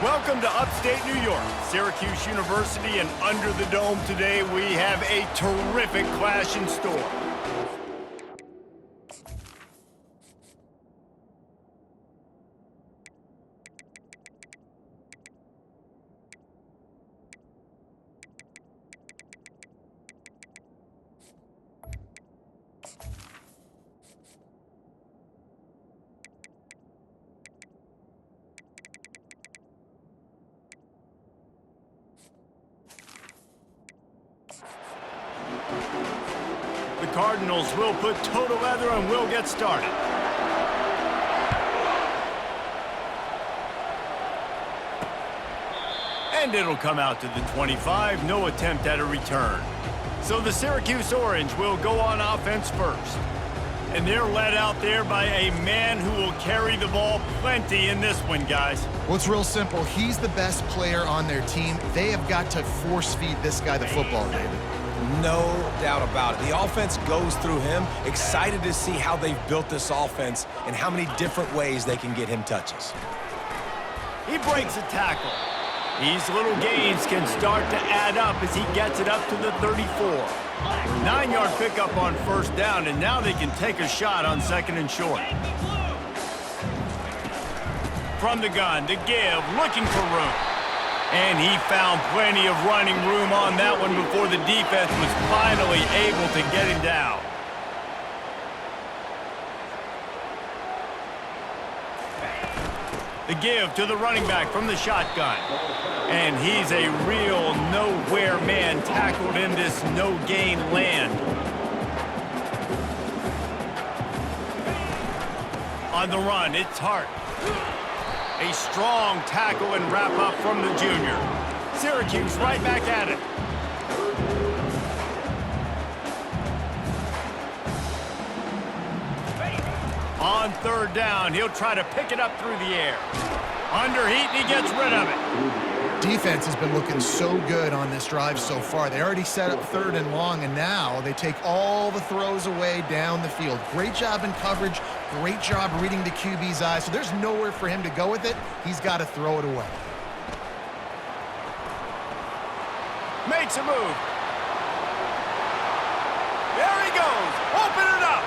Welcome to upstate New York, Syracuse University, and under the dome today we have a terrific clash in store. The Cardinals will put toe to leather and will get started. And it'll come out to the 25, no attempt at a return. So the Syracuse Orange will go on offense first. And they're led out there by a man who will carry the ball plenty in this one, guys. Well, it's real simple. He's the best player on their team. They have got to force-feed this guy the football, David. No doubt about it. The offense goes through him. Excited to see how they've built this offense and how many different ways they can get him touches. He breaks a tackle. These little gains can start to add up as he gets it up to the 34. 9-yard pickup on first down, and now they can take a shot on second and short. From the gun, to give, looking for room. And he found plenty of running room on that one before the defense was finally able to get him down. The give to the running back from the shotgun. And he's a real nowhere man tackled in this no-gain land. On the run, it's Hart. A strong tackle and wrap-up from the junior. Syracuse right back at it. On third down, he'll try to pick it up through the air. Under heat, and he gets rid of it. Defense has been looking so good on this drive so far. They already set up third and long, and now they take all the throws away down the field. Great job in coverage. Great job reading the QB's eyes. So there's nowhere for him to go with it. He's got to throw it away. Makes a move. There he goes. Open it up.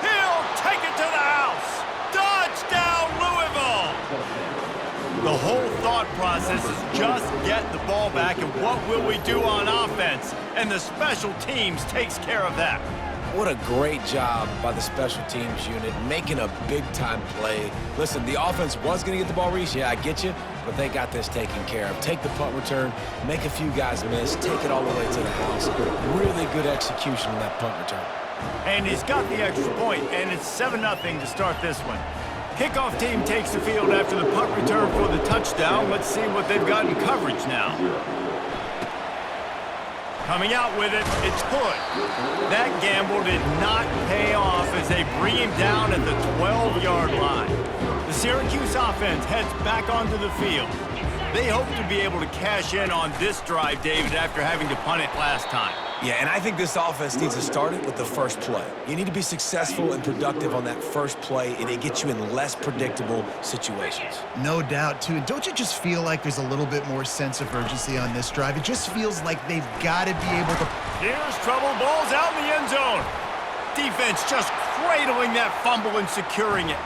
He'll take it to the house. Touchdown, Louisville. The whole thought process is just get the ball back, and what will we do on offense? And the special teams takes care of that. What a great job by the special teams unit, making a big-time play. Listen, the offense was going to get the ball reached. Yeah, I get you, but they got this taken care of. Take the punt return, make a few guys miss, take it all the way to the house. Really good execution on that punt return. And he's got the extra point, and it's 7-0 to start this one. Kickoff team takes the field after the punt return for the touchdown. Let's see what they've got in coverage now. Coming out with it, it's Hood. That gamble did not pay off as they bring him down at the 12-yard line. The Syracuse offense heads back onto the field. They hope to be able to cash in on this drive, David, after having to punt it last time. Yeah, and I think this offense needs to start it with the first play. You need to be successful and productive on that first play, and it gets you in less predictable situations. No doubt, too. Don't you just feel like there's a little bit more sense of urgency on this drive? It just feels like they've got to be able to... Here's trouble. Ball's out in the end zone. Defense just cradling that fumble and securing it.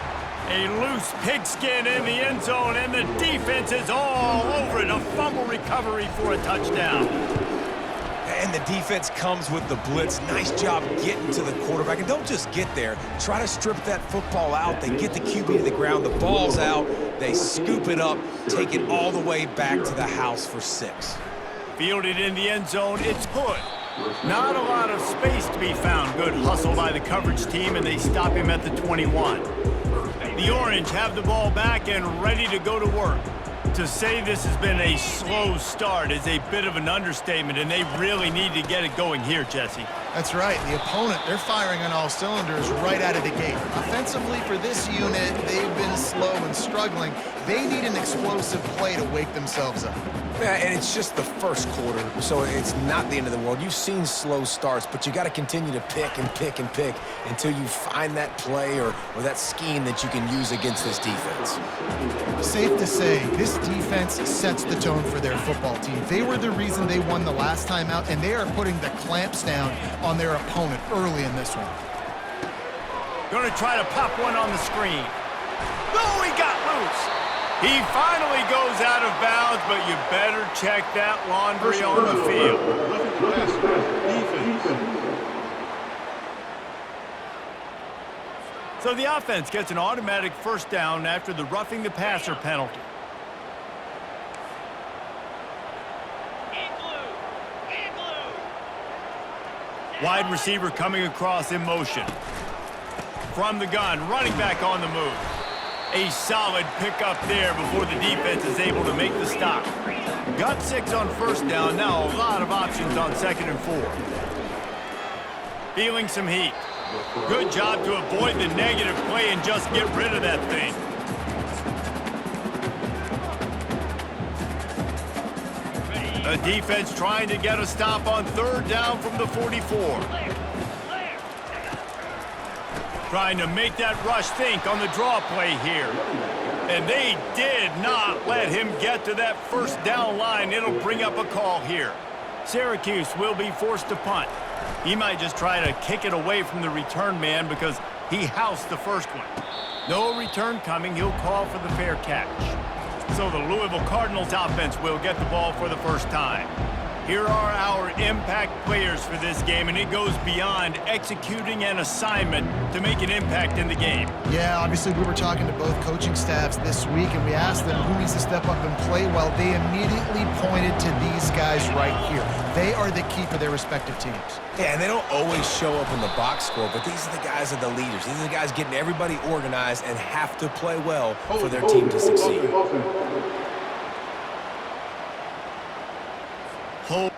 A loose pigskin in the end zone, and the defense is all over it. A fumble recovery for a touchdown. And the defense comes with the blitz. Nice job getting to the quarterback. And don't just get there. Try to strip that football out. They get the QB to the ground. The ball's out. They scoop it up, take it all the way back to the house for 6. Fielded in the end zone, it's Hood. Not a lot of space to be found. Good hustle by the coverage team, and they stop him at the 21. The Orange have the ball back and ready to go to work. To say this has been a slow start is a bit of an understatement, and they really need to get it going here, Jesse. That's right. The opponent, they're firing on all cylinders right out of the gate. Offensively for this unit, they've been slow and struggling. They need an explosive play to wake themselves up. Yeah, and it's just the first quarter, so it's not the end of the world. You've seen slow starts, but you got to continue to pick and pick and pick until you find that play or that scheme that you can use against this defense. Safe to say, this defense sets the tone for their football team. They were the reason they won the last time out, and they are putting the clamps down on their opponent early in this one. Going to try to pop one on the screen. Oh, he got loose. He finally goes out of bounds, but you better check that laundry on the field. So the offense gets an automatic first down after the roughing the passer penalty. Wide receiver coming across in motion. From the gun, running back on the move. A solid pickup there before the defense is able to make the stop. Got 6 on first down, now a lot of options on 2nd and 4. Feeling some heat. Good job to avoid the negative play and just get rid of that thing. The defense trying to get a stop on 3rd down from the 44. Trying to make that rush think on the draw play here. And they did not let him get to that first down line. It'll bring up a call here. Syracuse will be forced to punt. He might just try to kick it away from the return man because he housed the first one. No return coming. He'll call for the fair catch. So the Louisville Cardinals offense will get the ball for the first time. Here are our impact players for this game, and it goes beyond executing an assignment to make an impact in the game. Yeah, obviously we were talking to both coaching staffs this week, and we asked them who needs to step up and play well. They immediately pointed to these guys right here. They are the key for their respective teams. Yeah, and they don't always show up in the box score, but these are the guys that are the leaders. These are the guys getting everybody organized and have to play well for their team to succeed. Hold.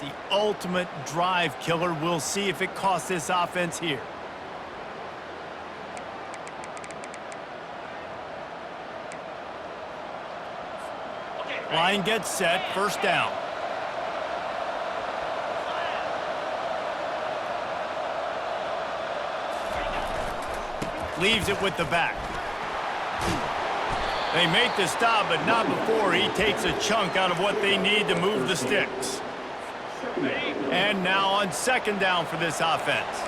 The ultimate drive killer. We'll see if it costs this offense here. Line gets set, first down. Leaves it with the back. They make the stop, but not before he takes a chunk out of what they need to move the sticks. And now on 2nd down for this offense.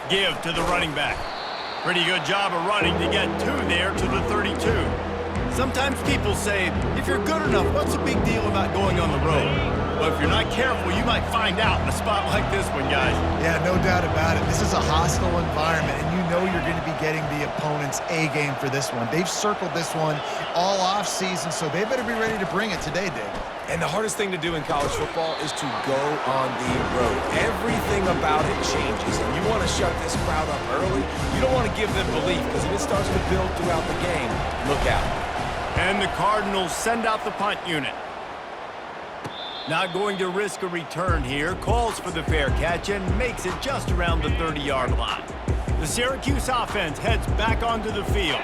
Give to the running back. Pretty good job of running to get 2 there to the 32. Sometimes people say, if you're good enough, what's the big deal about going on the road? But if you're not careful, you might find out in a spot like this one, guys. Yeah, no doubt about it. This is a hostile environment, and you know you're going to be getting the opponent's A-game for this one. They've circled this one all off-season, so they better be ready to bring it today, Dave. And the hardest thing to do in college football is to go on the road. Everything about it changes. And you want to shut this crowd up early. You don't want to give them belief, because if it starts to build throughout the game, look out. And the Cardinals send out the punt unit. Not going to risk a return here. Calls for the fair catch and makes it just around the 30-yard line. The Syracuse offense heads back onto the field.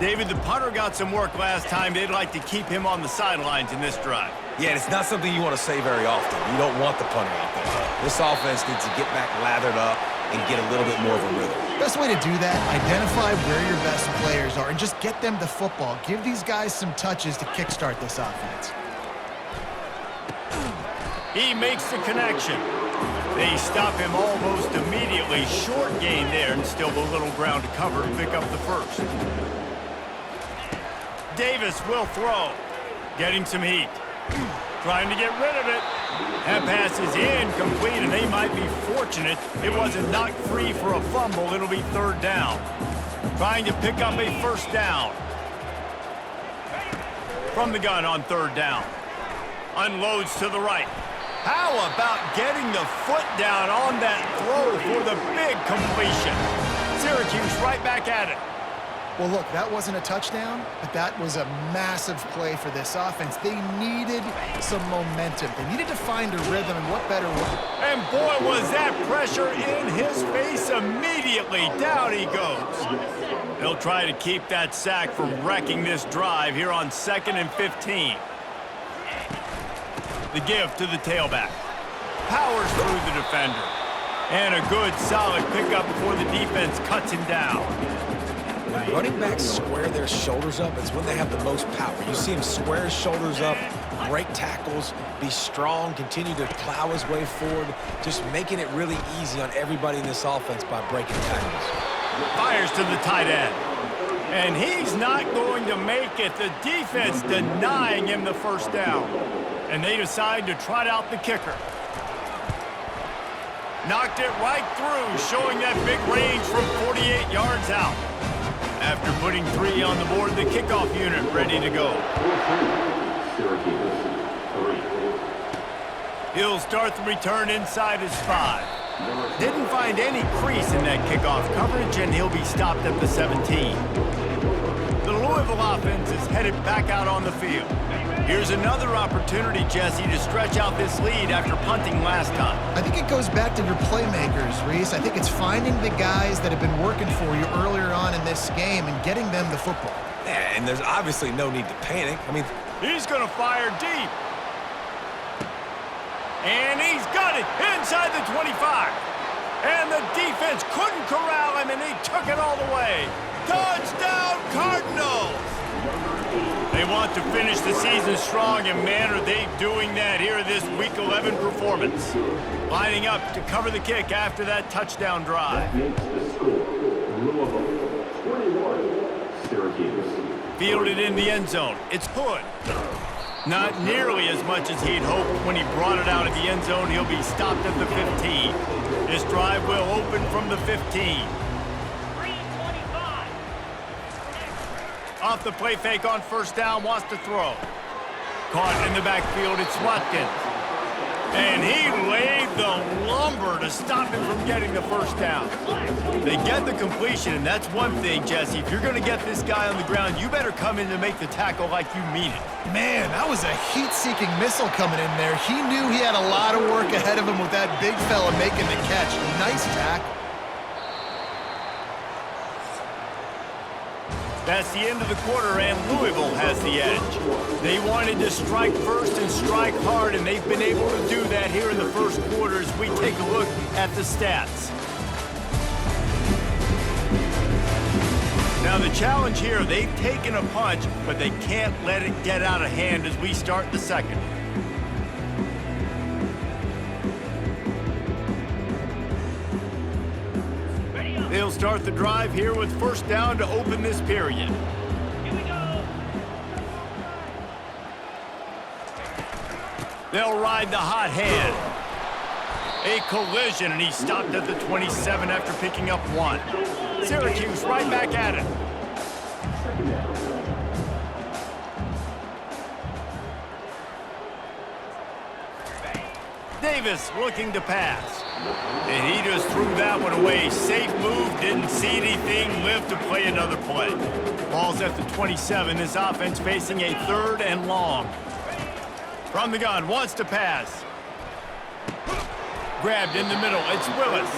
David, the punter got some work last time. They'd like to keep him on the sidelines in this drive. Yeah, it's not something you want to say very often. You don't want the punter out there. This offense needs to get back lathered up and get a little bit more of a rhythm. Best way to do that, identify where your best players are and just get them the football. Give these guys some touches to kickstart this offense. He makes the connection. They stop him almost immediately. Short gain there, and still a little ground to cover to pick up the first. Davis will throw. Getting some heat. Trying to get rid of it. That pass is incomplete, and they might be fortunate it wasn't knocked free for a fumble. It'll be third down. Trying to pick up a first down. From the gun on third down. Unloads to the right. How about getting the foot down on that throw for the big completion? Syracuse right back at it. Well, look, that wasn't a touchdown, but that was a massive play for this offense. They needed some momentum. They needed to find a rhythm, and what better way? And boy, was that pressure in his face immediately. Down he goes. They'll try to keep that sack from wrecking this drive here on 2nd and 15. The give to the tailback. Powers through the defender. And a good, solid pickup before the defense cuts him down. When running backs square their shoulders up, it's when they have the most power. You see him square his shoulders up, break tackles, be strong, continue to plow his way forward, just making it really easy on everybody in this offense by breaking tackles. Fires to the tight end. And he's not going to make it. The defense denying him the first down. And they decide to trot out the kicker. Knocked it right through, showing that big range from 48 yards out. After putting 3 on the board, the kickoff unit ready to go. He'll start the return inside his 5. Didn't find any crease in that kickoff coverage, and he'll be stopped at the 17. The Louisville offense is headed back out on the field. Here's another opportunity, Jesse, to stretch out this lead after punting last time. I think it goes back to your playmakers, Reese. I think it's finding the guys that have been working for you earlier on in this game and getting them the football. Yeah, and there's obviously no need to panic. I mean, he's going to fire deep. And he's got it inside the 25. And the defense couldn't corral him, and he took it all the way. Touchdown, Cardinals! They want to finish the season strong, and man, are they doing that here in this Week 11 performance. Lining up to cover the kick after that touchdown drive. Fielded in the end zone. It's Hood. Not nearly as much as he'd hoped when he brought it out of the end zone. He'll be stopped at the 15. This drive will open from the 15. Off the play fake on first down, wants to throw. Caught in the backfield, it's Watkins. And he laid the lumber to stop him from getting the first down. They get the completion, and that's one thing, Jesse. If you're going to get this guy on the ground, you better come in to make the tackle like you mean it. Man, that was a heat-seeking missile coming in there. He knew he had a lot of work ahead of him with that big fella making the catch. Nice tackle. That's the end of the quarter, and Louisville has the edge. They wanted to strike first and strike hard, and they've been able to do that here in the first quarter as we take a look at the stats. Now the challenge here, they've taken a punch, but they can't let it get out of hand as we start the second. They'll start the drive here with first down to open this period. Here we go. They'll ride the hot hand. A collision, and he stopped at the 27 after picking up 1. Syracuse right back at it. Davis looking to pass. And he just threw that one away. Safe move, didn't see anything, lived to play another play. Ball's at the 27. This offense facing a 3rd and long. From the gun, wants to pass. Grabbed in the middle, it's Willis.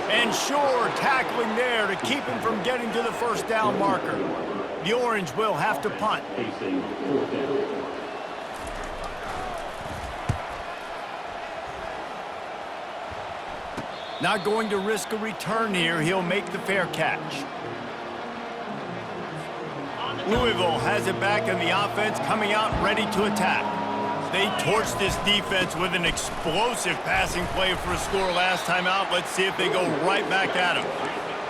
And Shore tackling there to keep him from getting to the first down marker. The Orange will have to punt. Not going to risk a return here. He'll make the fair catch. Louisville has it back in the offense, coming out ready to attack. They torched this defense with an explosive passing play for a score last time out. Let's see if they go right back at him.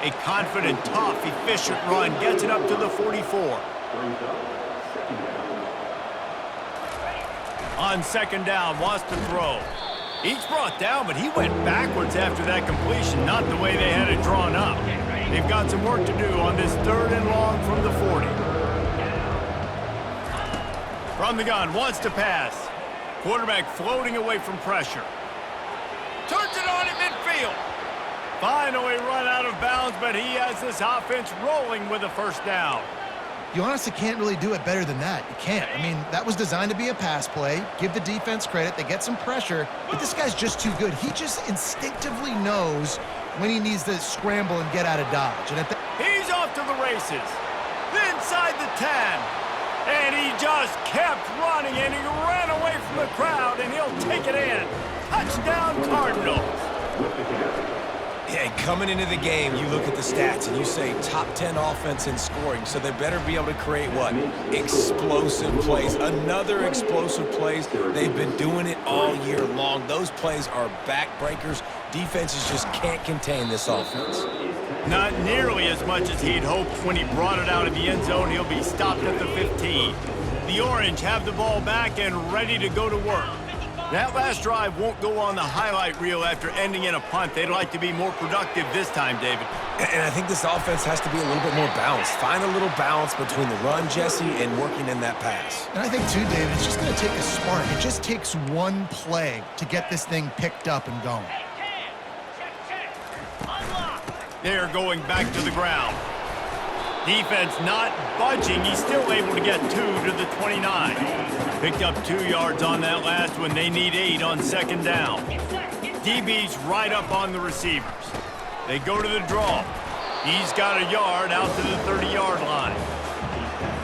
A confident, tough, efficient run gets it up to the 44. On second down, wants to throw. He's brought down, but he went backwards after that completion, not the way they had it drawn up. They've got some work to do on this 3rd and long from the 40. From the gun, wants to pass. Quarterback floating away from pressure. Turns it on in midfield. Finally run out of bounds, but he has this offense rolling with a first down. You honestly can't really do it better than that. You can't. I mean, that was designed to be a pass play. Give the defense credit. They get some pressure, but this guy's just too good. He just instinctively knows when he needs to scramble and get out of dodge. And he's off to the races. Inside the 10. And he just kept running, and he ran away from the crowd, and he'll take it in. Touchdown, Cardinals. Yeah, coming into the game, you look at the stats and you say top 10 offense in scoring, so they better be able to create what? Explosive plays. Another explosive plays. They've been doing it all year long. Those plays are backbreakers. Defenses just can't contain this offense. Not nearly as much as he'd hoped when he brought it out of the end zone. He'll be stopped at the 15. The Orange have the ball back and ready to go to work. That last drive won't go on the highlight reel after ending in a punt. They'd like to be more productive this time, David. And I think this offense has to be a little bit more balanced. Find a little balance between the run, Jesse, and working in that pass. And I think, too, David, it's just going to take a spark. It just takes one play to get this thing picked up and going. They're going back to the ground. Defense not budging. He's still able to get 2 to the 29. Picked up 2 yards on that last one. They need 8 on second down. DB's right up on the receivers. They go to the draw. He's got a yard out to the 30-yard line.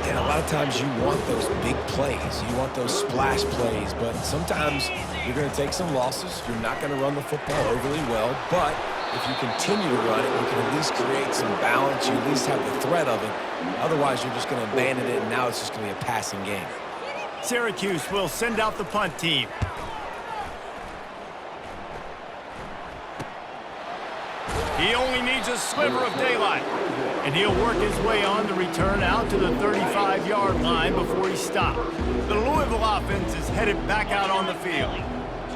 And a lot of times you want those big plays. You want those splash plays. But sometimes you're going to take some losses. You're not going to run the football overly well. But if you continue to run it, you can at least create some balance. You at least have the threat of it. Otherwise, you're just going to abandon it, and now it's just going to be a passing game. Syracuse will send out the punt team. He only needs a sliver of daylight, and he'll work his way on the return out to the 35-yard line before he's stopped. The Louisville offense is headed back out on the field.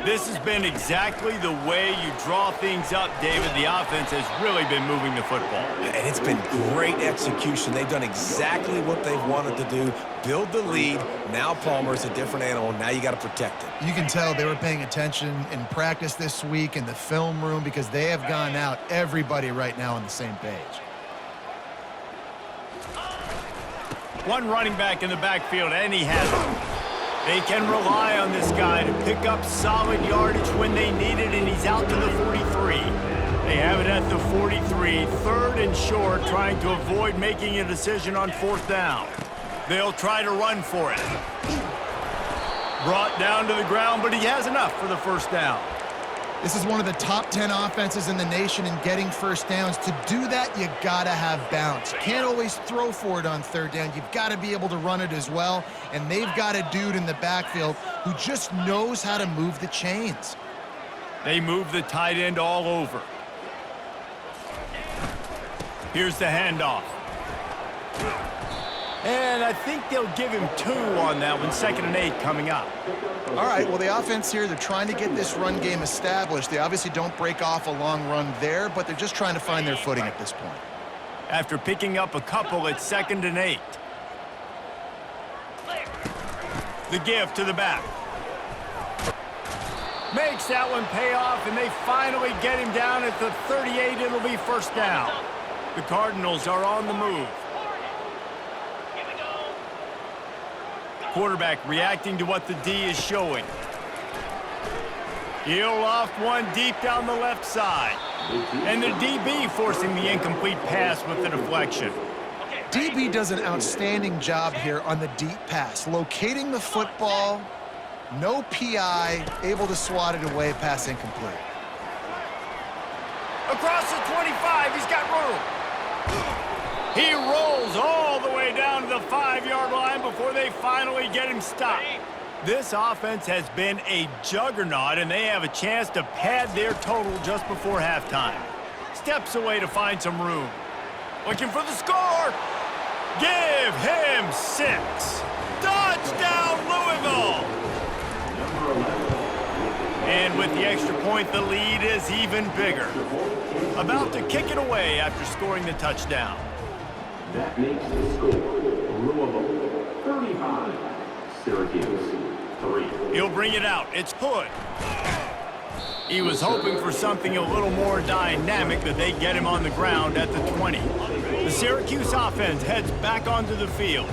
This has been exactly the way you draw things up, David. The offense has really been moving the football. And it's been great execution. They've done exactly what they've wanted to do. Build the lead. Now Palmer's a different animal. Now you got to protect it. You can tell they were paying attention in practice this week in the film room because they have gone out, everybody right now on the same page. One running back in the backfield, and he has it. They can rely on this guy to pick up solid yardage when they need it, and he's out to the 43. They have it at the 43, 3rd and short, trying to avoid making a decision on 4th down. They'll try to run for it. Brought down to the ground, but he has enough for the first down. This is one of the top 10 offenses in the nation in getting first downs. To do that, you got to have balance. You can't always throw for it on 3rd down. You've got to be able to run it as well. And they've got a dude in the backfield who just knows how to move the chains. They move the tight end all over. Here's the handoff. And I think they'll give him 2 on that one. 2nd and 8 coming up. All right, well, the offense here, they're trying to get this run game established. They obviously don't break off a long run there, but they're just trying to find their footing at this point. After picking up a couple, it's 2nd and 8. The give to the back. Makes that one pay off, and they finally get him down at the 38. It'll be first down. The Cardinals are on the move. Quarterback reacting to what the D is showing. He'll loft one deep down the left side. And the DB forcing the incomplete pass with the deflection. DB does an outstanding job here on the deep pass. Locating the football, no PI, able to swat it away, pass incomplete. Across the 25, he's got room. He rolls all the way down to the 5-yard line before they finally get him stopped. This offense has been a juggernaut, and they have a chance to pad their total just before halftime. Steps away to find some room. Looking for the score. Give him 6. Touchdown, Louisville. And with the extra point, the lead is even bigger. About to kick it away after scoring the touchdown. That makes the score Louisville 35, Syracuse 3. He'll bring it out. It's Hood. He was hoping for something a little more dynamic, but they get him on the ground at the 20. The Syracuse offense heads back onto the field.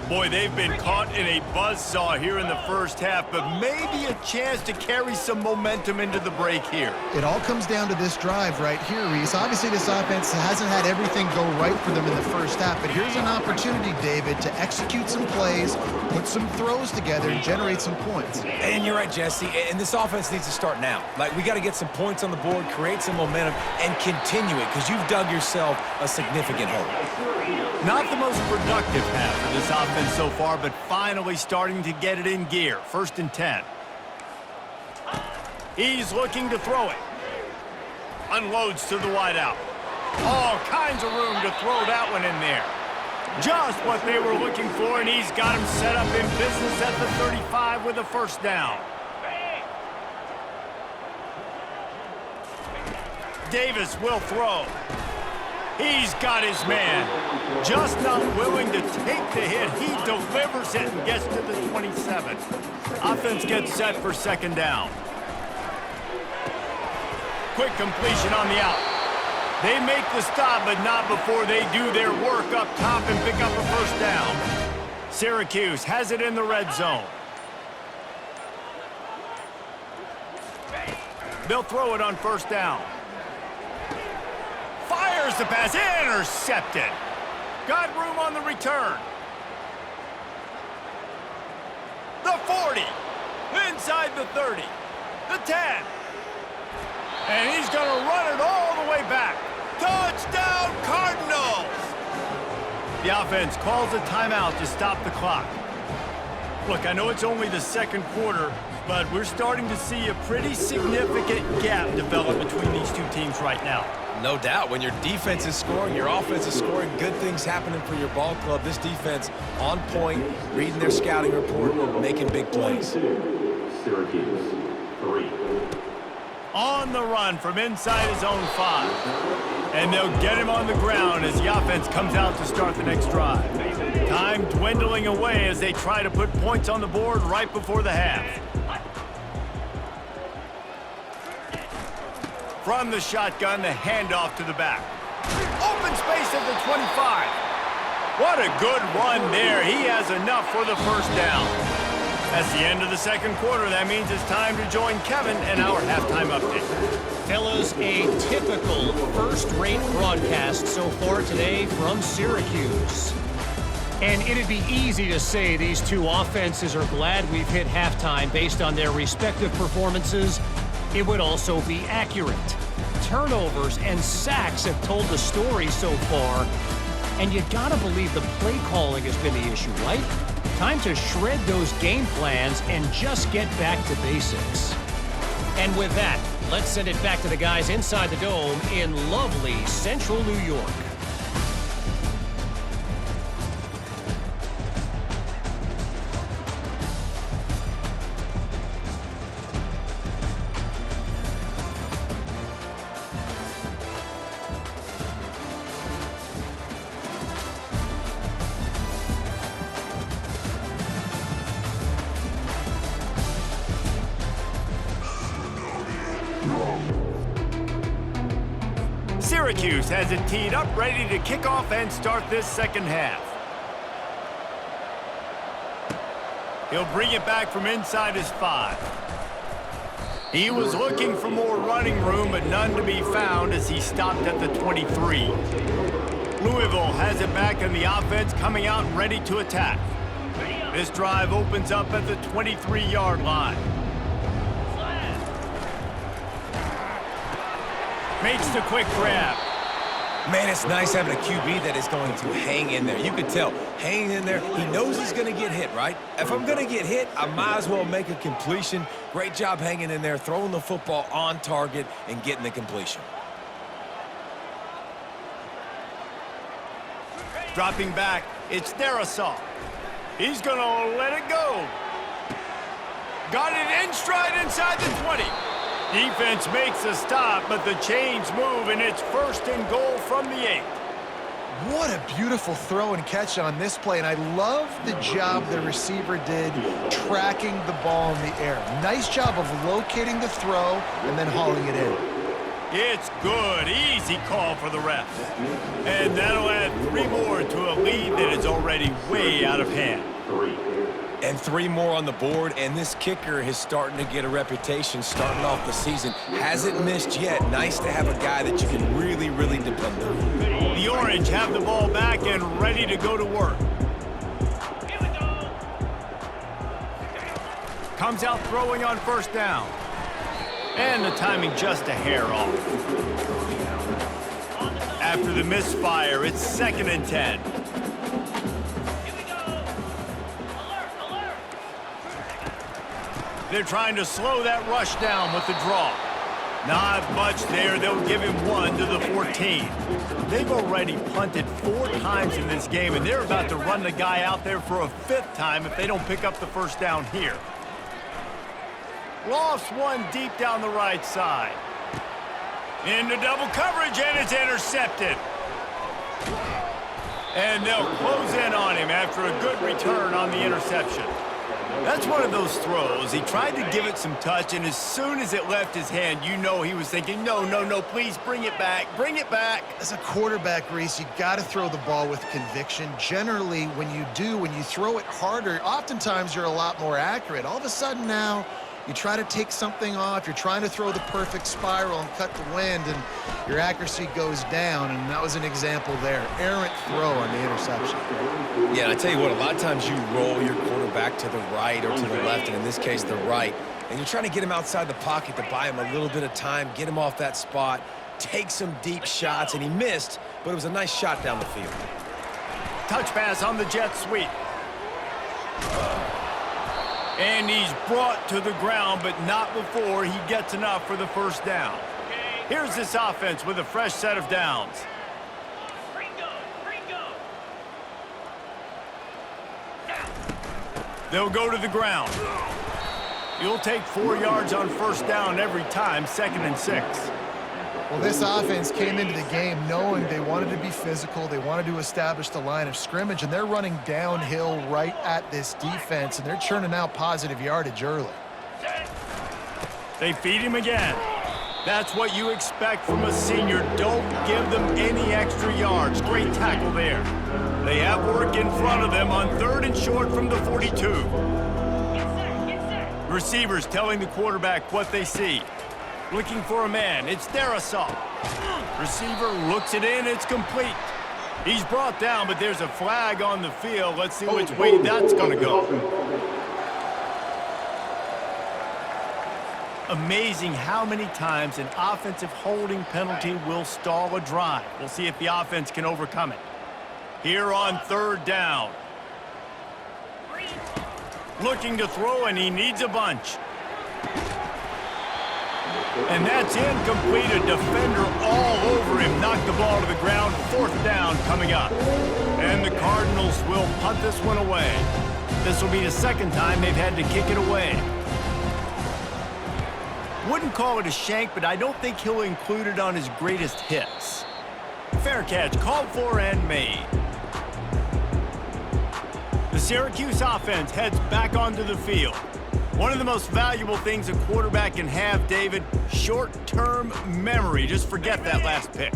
Boy, they've been caught in a buzzsaw here in the first half, but maybe a chance to carry some momentum into the break here. It all comes down to this drive right here, Reese. Obviously, this offense hasn't had everything go right for them in the first half, but here's an opportunity, David, to execute some plays, put some throws together, and generate some points. And you're right, Jesse, and this offense needs to start now. Like, we got to get some points on the board, create some momentum, and continue it, because you've dug yourself a significant hole. Not the most productive half of this offense so far, but finally starting to get it in gear. 1st and 10. He's looking to throw it. Unloads to the wideout. All kinds of room to throw that one in there. Just what they were looking for, and he's got him set up in business at the 35 with a 1st down. Davis will throw. He's got his man. Just not willing to take the hit. He delivers it and gets to the 27. Offense gets set for 2nd down. Quick completion on the out. They make the stop, but not before they do their work up top and pick up a 1st down. Syracuse has it in the red zone. They'll throw it on 1st down. Fires the pass, intercepted. Got room on the return. The 40, inside the 30, the 10. And he's going to run it all the way back. Touchdown, Cardinals! The offense calls a timeout to stop the clock. Look, I know it's only the 2nd quarter, but we're starting to see a pretty significant gap develop between these two teams right now. No doubt. When your defense is scoring, your offense is scoring, good things happening for your ball club. This defense on point, reading their scouting report, making big plays. Syracuse 3. On the run from inside his own 5. And they'll get him on the ground as the offense comes out to start the next drive. Time dwindling away as they try to put points on the board right before the half. From the shotgun, the handoff to the back. Open space at the 25. What a good run there. He has enough for the 1st down. That's the end of the 2nd quarter. That means it's time to join Kevin and our halftime update. Fellas, a typical first-rate broadcast so far today from Syracuse. And it'd be easy to say these two offenses are glad we've hit halftime based on their respective performances. It would also be accurate. Turnovers and sacks have told the story so far. And you gotta believe the play calling has been the issue, right? Time to shred those game plans and just get back to basics. And with that, let's send it back to the guys inside the Dome in lovely central New York. Syracuse has it teed up, ready to kick off and start this 2nd half. He'll bring it back from inside his 5. He was looking for more running room, but none to be found as he stopped at the 23. Louisville has it back, and the offense coming out ready to attack. This drive opens up at the 23-yard line. Makes the quick grab. Man, it's nice having a QB that is going to hang in there. You can tell, hanging in there, he knows he's going to get hit, right? If I'm going to get hit, I might as well make a completion. Great job hanging in there, throwing the football on target and getting the completion. Dropping back, it's Darisaw. He's going to let it go. got it in stride inside the 20. Defense makes a stop, but the chains move, and it's 1st and goal from the 8. What a beautiful throw and catch on this play, and I love the job the receiver did tracking the ball in the air. Nice job of locating the throw and then hauling it in. It's good. Easy call for the refs. And that'll add 3 more to a lead that is already way out of hand. 3. And 3 more on the board, and this kicker is starting to get a reputation starting off the season. Hasn't missed yet. Nice to have a guy that you can really, really depend on. The Orange have the ball back and ready to go to work. Here we go. Comes out throwing on 1st down. And the timing just a hair off. After the misfire, it's 2nd and 10. They're trying to slow that rush down with the draw. Not much there. They'll give him 1 to the 14. They've already punted 4 times in this game, and they're about to run the guy out there for a 5th time if they don't pick up the 1st down here. Lofts one deep down the right side. Into double coverage, and it's intercepted. And they'll close in on him after a good return on the interception. That's one of those throws. He tried to give it some touch, and as soon as it left his hand, you know he was thinking, no, no, no, please bring it back, bring it back. As a quarterback, Reese, you got to throw the ball with conviction. Generally, when you throw it harder, oftentimes you're a lot more accurate. All of a sudden now, you try to take something off, you're trying to throw the perfect spiral and cut the wind, and your accuracy goes down, and that was an example there. Errant throw on the interception. Yeah, and I tell you what, a lot of times you roll your quarterback to the right or to the left, and in this case, the right, and you're trying to get him outside the pocket to buy him a little bit of time, get him off that spot, take some deep shots, and he missed, but it was a nice shot down the field. Touch pass on the jet sweep. And he's brought to the ground, but not before he gets enough for the 1st down. Here's this offense with a fresh set of downs. They'll go to the ground. You'll take 4 yards on 1st down every time, 2nd and 6. Well, this offense came into the game knowing they wanted to be physical, they wanted to establish the line of scrimmage, and they're running downhill right at this defense, and they're churning out positive yardage early. They feed him again. That's what you expect from a senior. Don't give them any extra yards. Great tackle there. They have work in front of them on 3rd and short from the 42. Receivers telling the quarterback what they see. Looking for a man. It's Darrisaw. Receiver looks it in. It's complete. He's brought down, but there's a flag on the field. Let's see which way that's going to go. Amazing how many times an offensive holding penalty will stall a drive. We'll see if the offense can overcome it. Here on 3rd down. Looking to throw, and he needs a bunch. And that's incomplete. A defender all over him. Knocked the ball to the ground. 4th down coming up. And the Cardinals will punt this one away. This will be the 2nd time they've had to kick it away. Wouldn't call it a shank, but I don't think he'll include it on his greatest hits. Fair catch, called for and made. The Syracuse offense heads back onto the field. One of the most valuable things a quarterback can have, David, short-term memory. Just forget that last pick.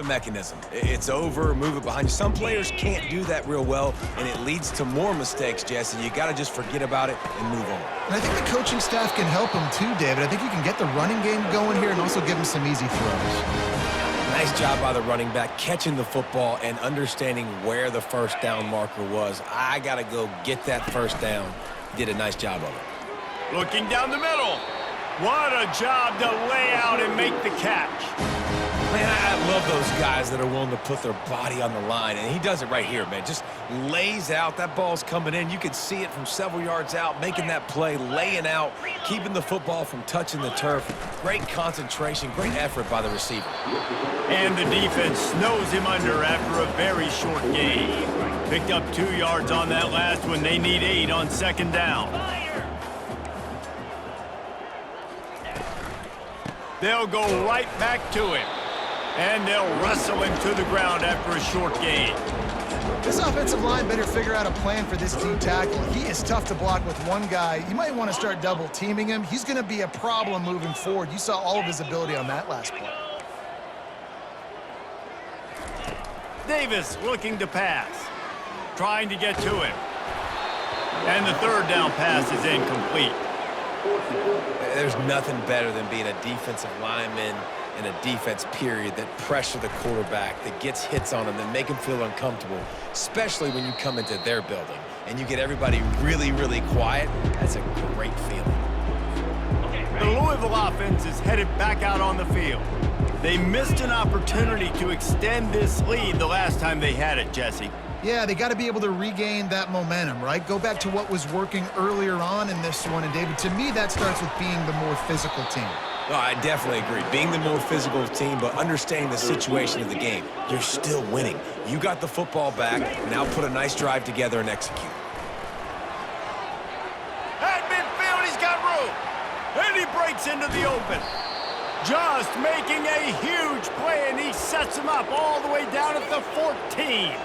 mechanism. It's over, move it behind you. Some players can't do that real well, and it leads to more mistakes, Jesse. You got to just forget about it and move on. And I think the coaching staff can help him too, David. I think you can get the running game going here and also give him some easy throws. Nice job by the running back, catching the football and understanding where the first down marker was. I got to go get that first down. Did a nice job of it. Looking down the middle. What a job to lay out and make the catch. Man, I love those guys that are willing to put their body on the line, and he does it right here, man. Just lays out. That ball's coming in. You can see it from several yards out, making that play, laying out, keeping the football from touching the turf. Great concentration, great effort by the receiver. And the defense snows him under after a very short gain. Picked up 2 yards on that last one. They need 8 on second down. They'll go right back to him. And they'll wrestle him to the ground after a short gain. This offensive line better figure out a plan for this D tackle. He is tough to block with one guy. You might want to start double teaming him. He's going to be a problem moving forward. You saw all of his ability on that last play. Davis looking to pass. Trying to get to him. And the third down pass is incomplete. There's nothing better than being a defensive lineman in a defense period that pressure the quarterback, that gets hits on him, that make him feel uncomfortable, especially when you come into their building and you get everybody really, really quiet. That's a great feeling. The Louisville offense is headed back out on the field. They missed an opportunity to extend this lead the last time they had it, Jesse. Yeah, they got to be able to regain that momentum, right? Go back to what was working earlier on in this one. And, David, to me, that starts with being the more physical team. No, I definitely agree. Being the more physical team, but understanding the situation of the game. You're still winning. You got the football back. Now put a nice drive together and execute. At midfield, he's got room. And he breaks into the open. Just making a huge play, and he sets him up all the way down at the 14.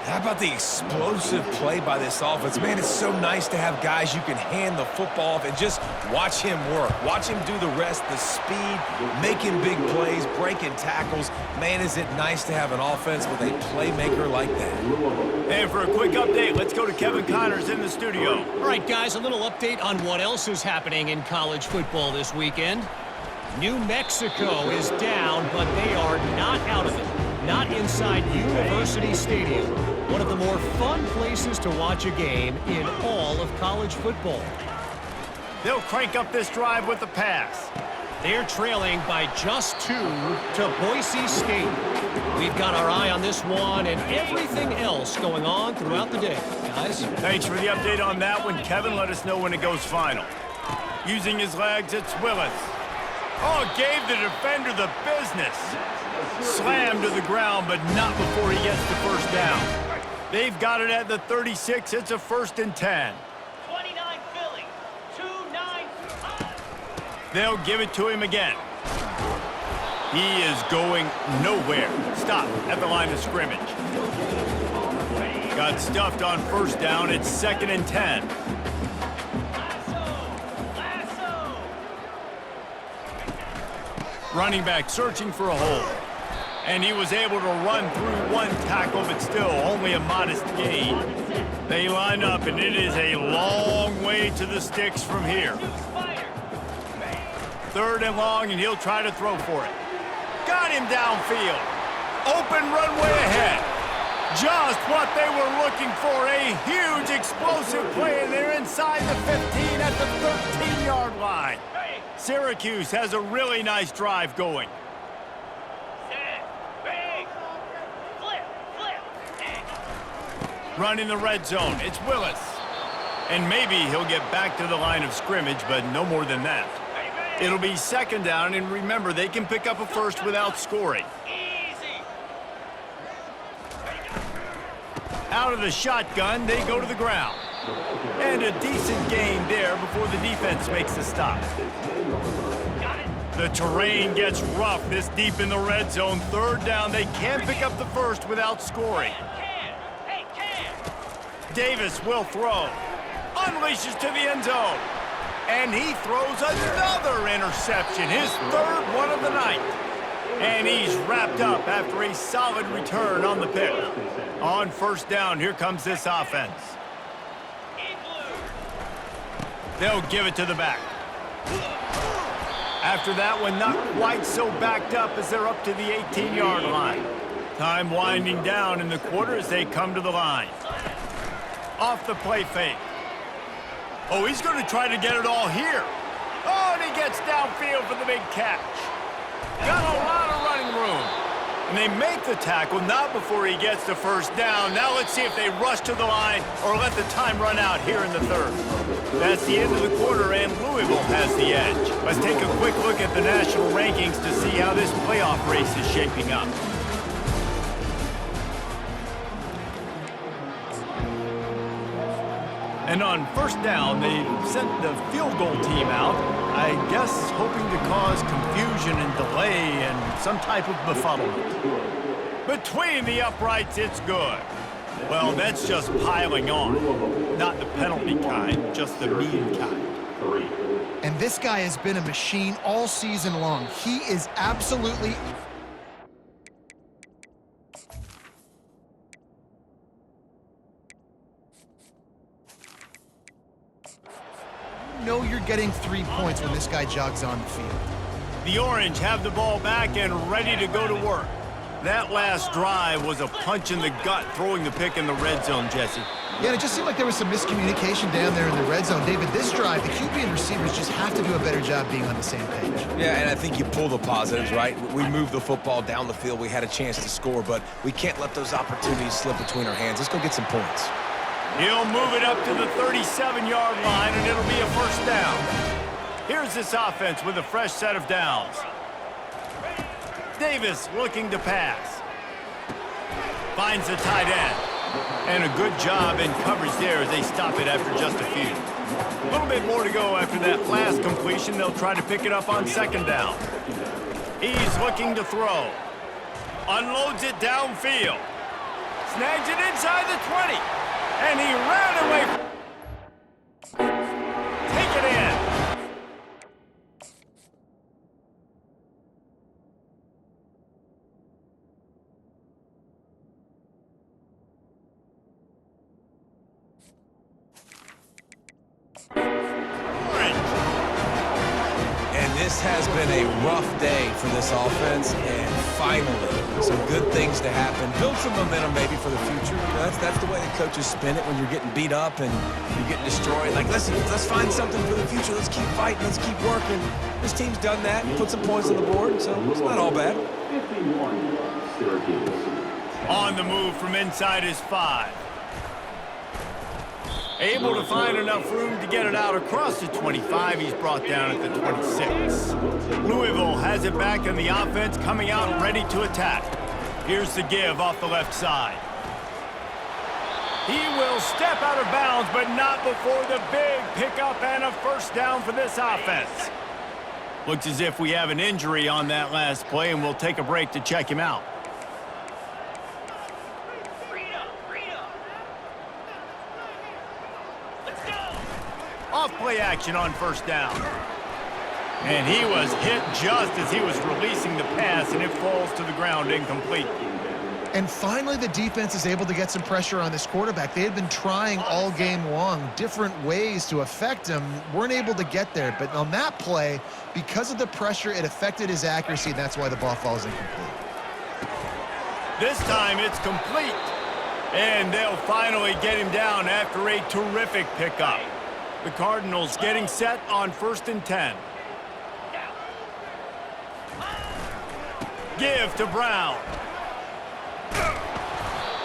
How about the explosive play by this offense? Man, it's so nice to have guys you can hand the football off and just watch him work. Watch him do the rest, the speed, making big plays, breaking tackles. Man, is it nice to have an offense with a playmaker like that. And for a quick update, let's go to Kevin Connors in the studio. All right, guys, a little update on what else is happening in college football this weekend. New Mexico is down, but they are not out of it. Not inside University Stadium, one of the more fun places to watch a game in all of college football. They'll crank up this drive with the pass. They're trailing by just 2 to Boise State. We've got our eye on this one and everything else going on throughout the day, guys. Thanks for the update on that one. Kevin, let us know when it goes final. Using his legs, it's Willis. Oh, gave the defender the business. Slammed to the ground, but not before he gets the first down. They've got it at the 36. It's a 1st and 10. 29 Philly, 2-9. They'll give it to him again. He is going nowhere. Stop at the line of scrimmage. Got stuffed on first down. It's 2nd and 10. Lasso. Running back searching for a hole. And he was able to run through one tackle, but still only a modest gain. They line up, and it is a long way to the sticks from here. 3rd and long, and he'll try to throw for it. Got him downfield. Open runway ahead. Just what they were looking for, a huge explosive play, and they're inside the 15 at the 13-yard line. Syracuse has a really nice drive going. Running the red zone, it's Willis. And maybe he'll get back to the line of scrimmage, but no more than that. It'll be 2nd down, and remember, they can pick up a first without scoring. Out of the shotgun, they go to the ground. And a decent gain there before the defense makes the stop. The terrain gets rough this deep in the red zone. 3rd down, they can pick up the first without scoring. Davis will throw. Unleashes to the end zone. And he throws another interception. His 3rd one of the night. And he's wrapped up after a solid return on the pick. On first down, here comes this offense. They'll give it to the back. After that one, not quite so backed up as they're up to the 18-yard line. Time winding down in the quarter as they come to the line. Off the play fake. Oh, he's going to try to get it all here. Oh, and he gets downfield for the big catch. Got a lot of running room. And they make the tackle, not before he gets the first down. Now let's see if they rush to the line or let the time run out here in the third. That's the end of the quarter, and Louisville has the edge. Let's take a quick look at the national rankings to see how this playoff race is shaping up. And on first down, they sent the field goal team out, I guess hoping to cause confusion and delay and some type of befuddlement. Between the uprights, it's good. Well, that's just piling on. Not the penalty kind, just the mean kind. And this guy has been a machine all season long. He is absolutely... know you're getting 3 points when this guy jogs on the field. The Orange have the ball back and ready to go to work. That last drive was a punch in the gut, throwing the pick in the red zone, Jesse. Yeah, and it just seemed like there was some miscommunication down there in the red zone. David, this drive, the QB and receivers just have to do a better job being on the same page. Yeah, and I think you pull the positives, right? We moved the football down the field. We had a chance to score, but we can't let those opportunities slip between our hands. Let's go get some points. He'll move it up to the 37-yard line, and it'll be a first down. Here's this offense with a fresh set of downs. Davis looking to pass. Finds the tight end. And a good job in coverage there as they stop it after just a few. A little bit more to go after that last completion. They'll try to pick it up on second down. He's looking to throw. Unloads it downfield. Snags it inside the 20. And he ran away. Take it in. This has been a rough day for this offense, and finally, some good things to happen. Build some momentum maybe for the future. You know, that's the way the coaches spin it when you're getting beat up and you're getting destroyed. Like, listen, let's find something for the future. Let's keep fighting. Let's keep working. This team's done that and put some points on the board, so it's not all bad. 51, Syracuse. On the move from inside his 5. Able to find enough room to get it out across the 25. He's brought down at the 26. Louisville has it back in the offense, coming out ready to attack. Here's the give off the left side. He will step out of bounds, but not before the big pickup and a first down for this offense. Looks as if we have an injury on that last play, and we'll take a break to check him out. Off-play action on first down. And he was hit just as he was releasing the pass, and it falls to the ground incomplete. And finally, the defense is able to get some pressure on this quarterback. They had been trying all game long different ways to affect him, weren't able to get there. But on that play, because of the pressure, it affected his accuracy, and that's why the ball falls incomplete. This time it's complete. And they'll finally get him down after a terrific pickup. The Cardinals getting set on 1st and 10. Give to Brown.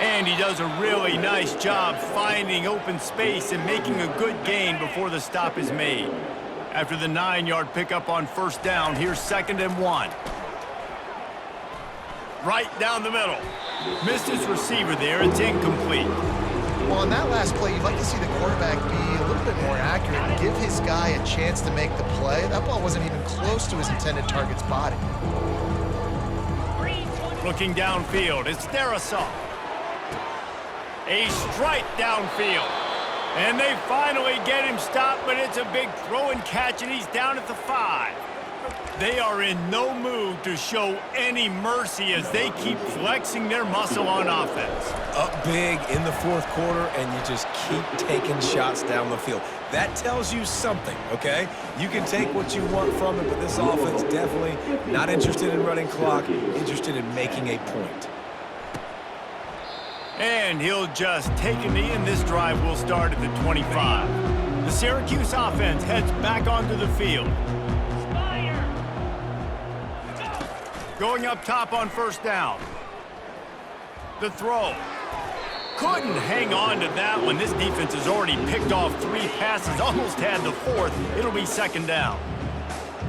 And he does a really nice job finding open space and making a good gain before the stop is made. After the 9-yard pickup on first down, here's 2nd and 1. Right down the middle. Missed his receiver there. It's incomplete. Well, on that last play, you'd like to see the quarterback be a little bit more accurate and give his guy a chance to make the play. That ball wasn't even close to his intended target's body. Looking downfield, it's Darisaw. A strike downfield. And they finally get him stopped, but it's a big throw and catch, and he's down at the 5. They are in no mood to show any mercy as they keep flexing their muscle on offense. Up big in the fourth quarter, and you just keep taking shots down the field. That tells you something, okay? You can take what you want from it, but this offense definitely not interested in running clock, interested in making a point. And he'll just take a knee, and this drive will start at the 25. The Syracuse offense heads back onto the field. Going up top on first down. The throw. Couldn't hang on to that one. This defense has already picked off 3 passes, almost had the 4th. It'll be second down.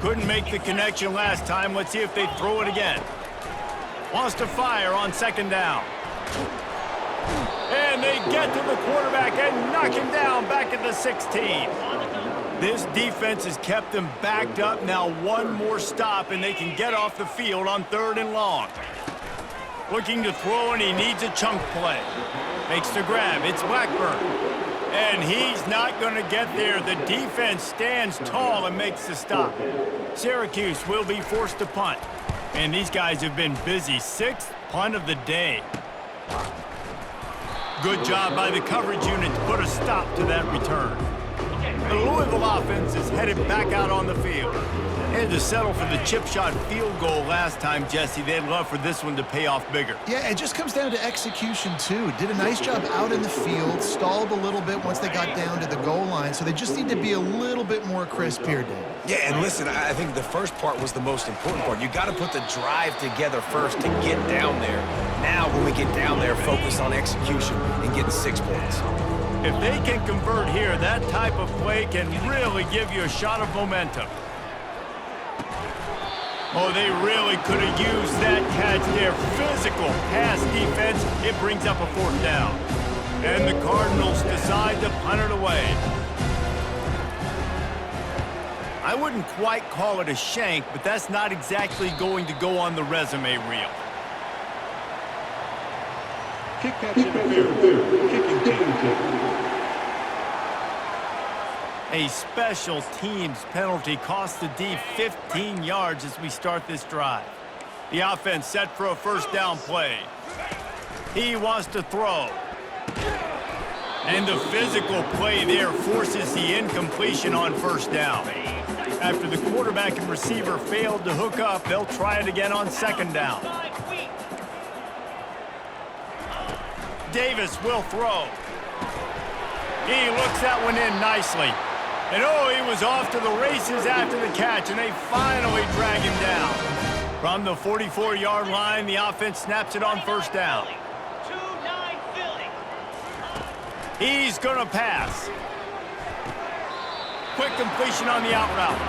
Couldn't make the connection last time. Let's see if they throw it again. Wants to fire on second down. And they get to the quarterback and knock him down back at the 16. This defense has kept them backed up. Now one more stop, and they can get off the field on 3rd and long. Looking to throw, and he needs a chunk play. Makes the grab. It's Blackburn. And he's not going to get there. The defense stands tall and makes the stop. Syracuse will be forced to punt. And these guys have been busy. 6th punt of the day. Good job by the coverage unit to put a stop to that return. The Louisville offense is headed back out on the field. Had to settle for the chip shot field goal last time, Jesse. They'd love for this one to pay off bigger. Yeah, it just comes down to execution, too. Did a nice job out in the field, stalled a little bit once they got down to the goal line, so they just need to be a little bit more crisp here, Dave. Yeah, and listen, I think the first part was the most important part. You got to put the drive together first to get down there. Now, when we get down there, focus on execution and getting 6 points. If they can convert here, that type of play can really give you a shot of momentum. Oh, they really could have used that catch there. Physical pass defense. It brings up a 4th down. And the Cardinals decide to punt it away. I wouldn't quite call it a shank, but that's not exactly going to go on the resume reel. Kick catch interference. Kicking team. A special teams penalty cost the D 15 yards as we start this drive. The offense set for a first down play. He wants to throw. And the physical play there forces the incompletion on first down. After the quarterback and receiver failed to hook up, they'll try it again on second down. Davis will throw. He looks that one in nicely. And oh, he was off to the races after the catch, and they finally drag him down. From the 44-yard line, the offense snaps it on first down. 2-9 Philly. He's going to pass. Quick completion on the out route.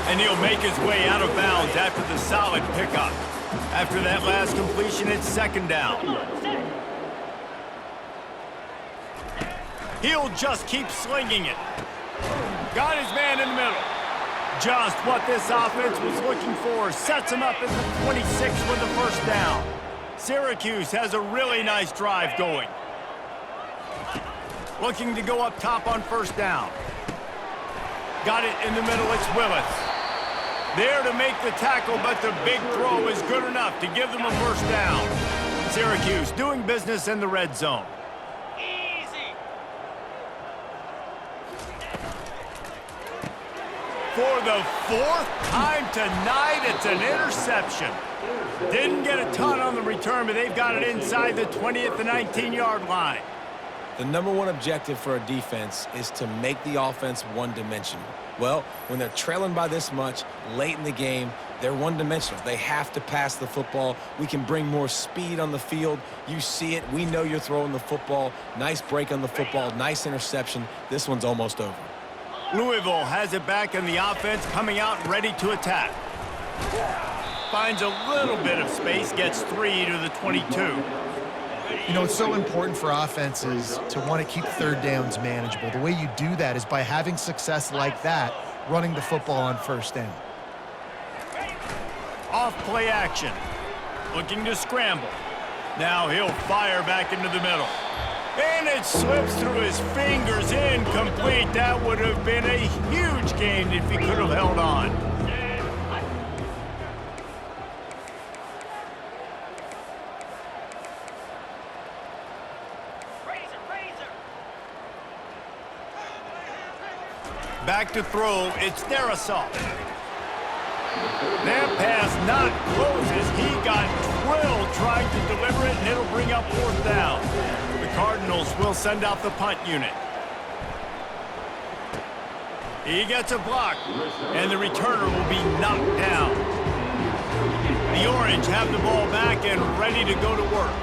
And he'll make his way out of bounds after the solid pickup. After that last completion, it's second down. He'll just keep slinging it. Got his man in the middle. Just what this offense was looking for. Sets him up at the 26 with the first down. Syracuse has a really nice drive going. Looking to go up top on first down. Got it in the middle. It's Willis. There to make the tackle, but the big throw is good enough to give them a first down. Syracuse doing business in the red zone. For the 4th time tonight, it's an interception. Didn't get a ton on the return, but they've got it inside the 20 at the 19-yard line. The #1 objective for a defense is to make the offense one-dimensional. Well, when they're trailing by this much late in the game, they're one-dimensional. They have to pass the football. We can bring more speed on the field. You see it. We know you're throwing the football. Nice break on the football. Nice interception. This one's almost over. Louisville has it back in the offense, coming out ready to attack. Finds a little bit of space, gets 3 to the 22. You know, it's so important for offenses to want to keep 3rd downs manageable. The way you do that is by having success like that, running the football on first down. Off play action. Looking to scramble. Now he'll fire back into the middle. And it slips through his fingers, incomplete. That would have been a huge gain if he could have held on. Back to throw, it's their assault. That pass not closes. He got drilled trying to deliver it, and it'll bring up 4th down. The Cardinals will send out the punt unit. He gets a block, and the returner will be knocked down. The Orange have the ball back and ready to go to work.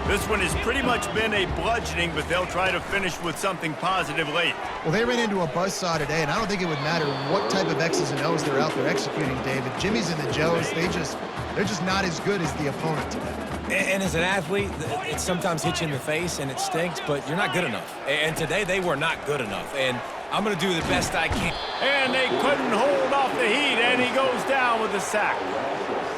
This one has pretty much been a bludgeoning, but they'll try to finish with something positive late. Well, they ran into a buzzsaw today, and I don't think it would matter what type of X's and O's they're out there executing, David. Jimmy's and the Joes, they're just not as good as the opponent today. And as an athlete, it sometimes hits you in the face, and it stinks, but you're not good enough. And today, they were not good enough. And I'm going to do the best I can. And they couldn't hold off the heat, and he goes down with a sack.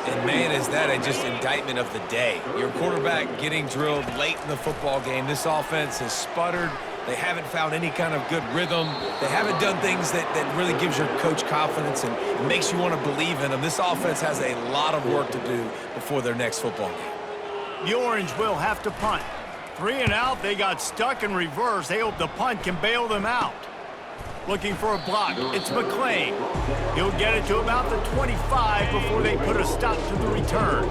And, man, is that just indictment of the day. Your quarterback getting drilled late in the football game. This offense has sputtered. They haven't found any kind of good rhythm. They haven't done things that really gives your coach confidence and makes you want to believe in them. This offense has a lot of work to do before their next football game. The Orange will have to punt. 3 and out, they got stuck in reverse. They hope the punt can bail them out. Looking for a block, it's McClain. He'll get it to about the 25 before they put a stop to the return.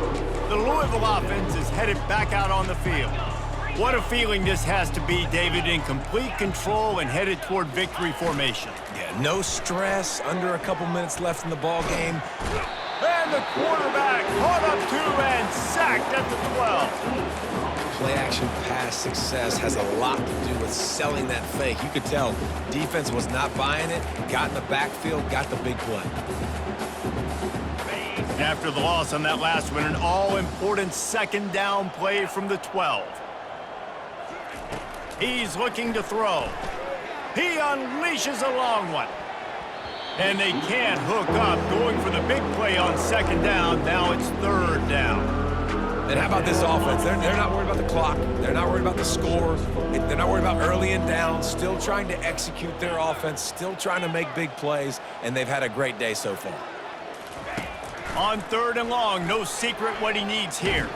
The Louisville offense is headed back out on the field. What a feeling this has to be, David, in complete control and headed toward victory formation. Yeah, no stress, under a couple minutes left in the ball game. And the quarterback caught up to and sacked at the 12. Play-action pass success has a lot to do with selling that fake. You could tell defense was not buying it, got in the backfield, got the big play. After the loss on that last one, an all-important 2nd down play from the 12. He's looking to throw. He unleashes a long one. And they can't hook up, going for the big play on 2nd down. Now it's 3rd down. And how about this offense? They're not worried about the clock. They're not worried about the score. They're not worried about early and down. Still trying to execute their offense. Still trying to make big plays. And they've had a great day so far. On 3rd and long, no secret what he needs here.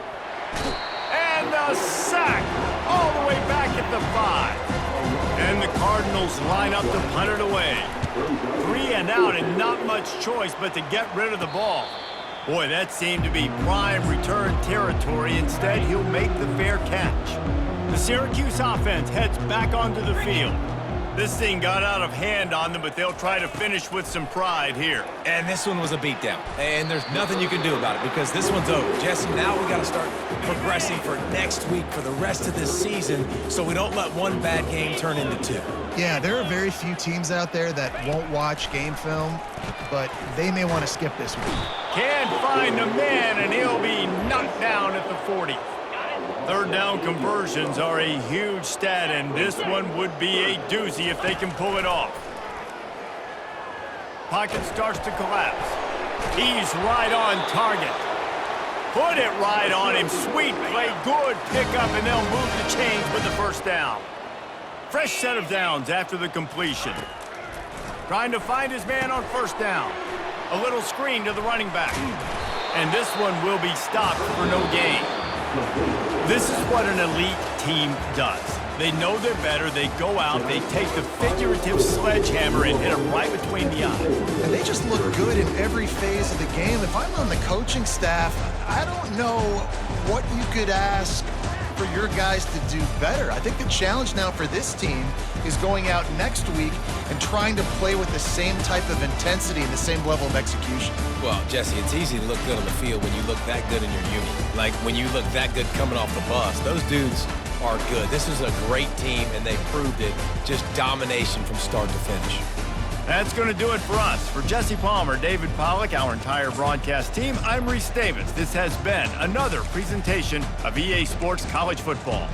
And a sack all the way back at the 5. And the Cardinals line up to punt it away. 3 and out and not much choice but to get rid of the ball. Boy, that seemed to be prime return territory. Instead, he'll make the fair catch. The Syracuse offense heads back onto the field. This thing got out of hand on them, but they'll try to finish with some pride here. And this one was a beatdown. And there's nothing you can do about it because this one's over. Jesse, now we got to start progressing for next week for the rest of this season so we don't let one bad game turn into 2. Yeah, there are very few teams out there that won't watch game film, but they may want to skip this one. Can't find a man, and he'll be knocked down at the 40. 3rd down conversions are a huge stat, and this one would be a doozy if they can pull it off. Pocket starts to collapse. He's right on target. Put it right on him. Sweet play, good pickup, and they'll move the chains with the 1st down. Fresh set of downs after the completion. Trying to find his man on 1st down. A little screen to the running back. And this one will be stopped for no gain. This is what an elite team does. They know they're better. They go out. They take the figurative sledgehammer and hit them right between the eyes. And they just look good in every phase of the game. If I'm on the coaching staff, I don't know what you could ask for your guys to do better. I think the challenge now for this team is going out next week and trying to play with the same type of intensity and the same level of execution. Well, Jesse, it's easy to look good on the field when you look that good in your unit. Like when you look that good coming off the bus. Those dudes are good. This is a great team, and they proved it. Just domination from start to finish. That's going to do it for us. For Jesse Palmer, David Pollack, our entire broadcast team, I'm Reese Davis. This has been another presentation of EA Sports College Football.